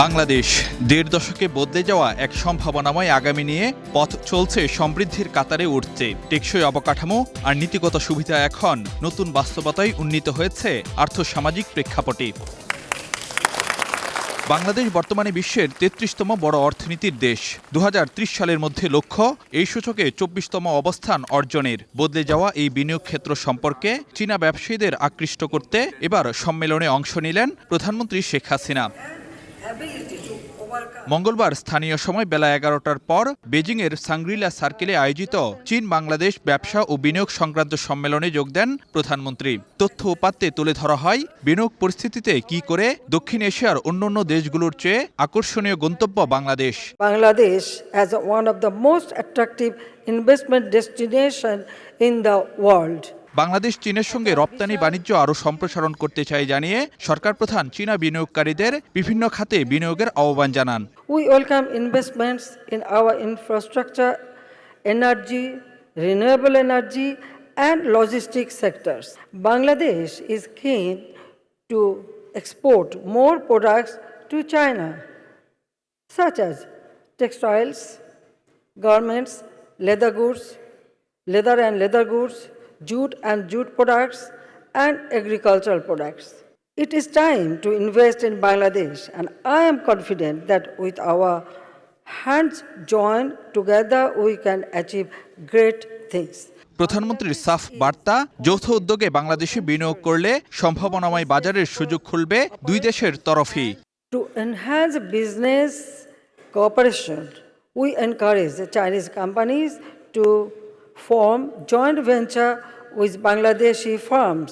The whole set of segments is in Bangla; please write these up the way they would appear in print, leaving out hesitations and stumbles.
বাংলাদেশ দেড় দশকে বদলে যাওয়া এক সম্ভাবনাময় আগামী নিয়ে পথ চলছে সমৃদ্ধির কাতারে উঠছে। টেকসই অবকাঠামো আর নীতিগত সুবিধা এখন নতুন বাস্তবতায় উন্নীত হয়েছে আর্থসামাজিক প্রেক্ষাপটে। বাংলাদেশ বর্তমানে বিশ্বের ৩৩তম বড় অর্থনীতির দেশ। ২০৩০ সালের মধ্যে লক্ষ্য এই সূচকে ২৪তম অবস্থান অর্জনের। বদলে যাওয়া এই বিনিয়োগ ক্ষেত্র সম্পর্কে চীনা ব্যবসায়ীদের আকৃষ্ট করতে এবার সম্মেলনে অংশ নিলেন প্রধানমন্ত্রী শেখ হাসিনা। মঙ্গলবার স্থানীয় সময় বেলা ১১টার পর বেজিংয়ের সাংগ্রিলা সার্কেলে আয়োজিত চীন বাংলাদেশ ব্যবসা ও বিনিয়োগ সংক্রান্ত সম্মেলনে যোগ দেন প্রধানমন্ত্রী। তথ্য উপাত্তে তুলে ধরা হয় বিনিয়োগ পরিস্থিতিতে কি করে দক্ষিণ এশিয়ার অন্যান্য দেশগুলোর চেয়ে আকর্ষণীয় গন্তব্য Bangladesh. Bangladesh as one of the most attractive investment destination in the world. Bangladesh চীনের সঙ্গে রপ্তানি বাণিজ্য আরও সম্প্রসারণ করতে চায় জানিয়ে সরকার প্রধান চীনা বিনিয়োগকারীদের বিভিন্ন খাতে বিনিয়োগের আহ্বান জানান। We welcome investments in our infrastructure, energy, renewable energy and logistics sectors. Bangladesh is keen to export more products to China, such as textiles, garments, leather and leather goods, jute and jute products, and agricultural products. It is time to invest in Bangladesh, and I am confident that with our hands joined together, we can achieve great things. প্রধানমন্ত্রীর সাফ বার্তা, যৌথ উদ্যোগে বাংলাদেশে বিনিয়োগ করলে সম্ভাবনাময় বাজারের সুযোগ খুলবে দুই দেশের তরফেই। To enhance business cooperation, we encourage the Chinese companies to form joint venture with Bangladeshi firms.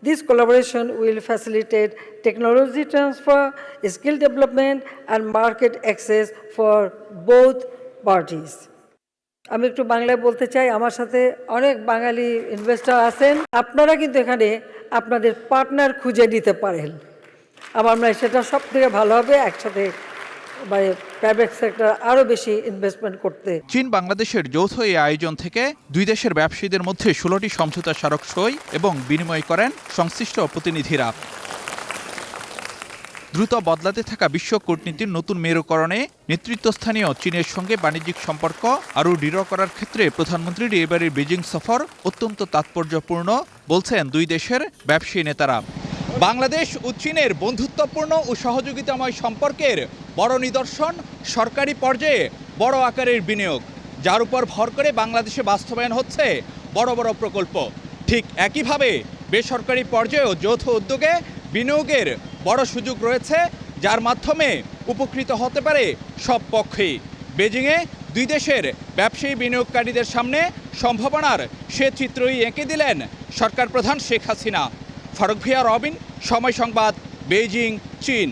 This collaboration will facilitate technology transfer, skill development, and market access for both parties. আমি একটু বাংলায় বলতে চাই, আমার সাথে অনেক বাঙালি ইনভেস্টর আছেন। আপনারা কিন্তু এখানে আপনাদের পার্টনার খুঁজে নিতে পারেন। আমার মনে হয় সেটা সব থেকে ভালো হবে, একসাথে প্রাইভেট সেক্টর আরো বেশি ইনভেস্টমেন্ট করতে। চীন বাংলাদেশের যৌথ এই আয়োজন থেকে দুই দেশের ব্যবসায়ীদের মধ্যে ১৬টি সমঝোতা স্মারক সই এবং বিনিময় করেন সংশ্লিষ্ট প্রতিনিধিরা। দ্রুত বদলাতে থাকা বিশ্ব কূটনীতির নতুন মেরুকরণে নেতৃত্বস্থানীয় চীনের সঙ্গে বাণিজ্যিক সম্পর্ক আরও দৃঢ় করার ক্ষেত্রে প্রধানমন্ত্রীর এবারের বেজিং সফর অত্যন্ত তাৎপর্যপূর্ণ বলছেন দুই দেশের ব্যবসায়ী নেতারা। বাংলাদেশ ও চীনের বন্ধুত্বপূর্ণ ও সহযোগিতাময় সম্পর্কের বড় নিদর্শন সরকারি পর্যায়ে বড় আকারের বিনিয়োগ, যার উপর ভর করে বাংলাদেশে বাস্তবায়ন হচ্ছে বড় বড় প্রকল্প। ঠিক একইভাবে বেসরকারি পর্যায়েও যৌথ উদ্যোগে বিনিয়োগের বড় সুযোগ রয়েছে, যার মাধ্যমে উপকৃত হতে পারে সব পক্ষই। বেজিংয়ে দুই দেশের ব্যবসায়ী বিনিয়োগকারীদের সামনে সম্ভাবনার সে চিত্রই এঁকে দিলেন সরকার প্রধান শেখ হাসিনা। ফারুক ভিয়া, রবিন, সময় সংবাদ, বেইজিং, চীন।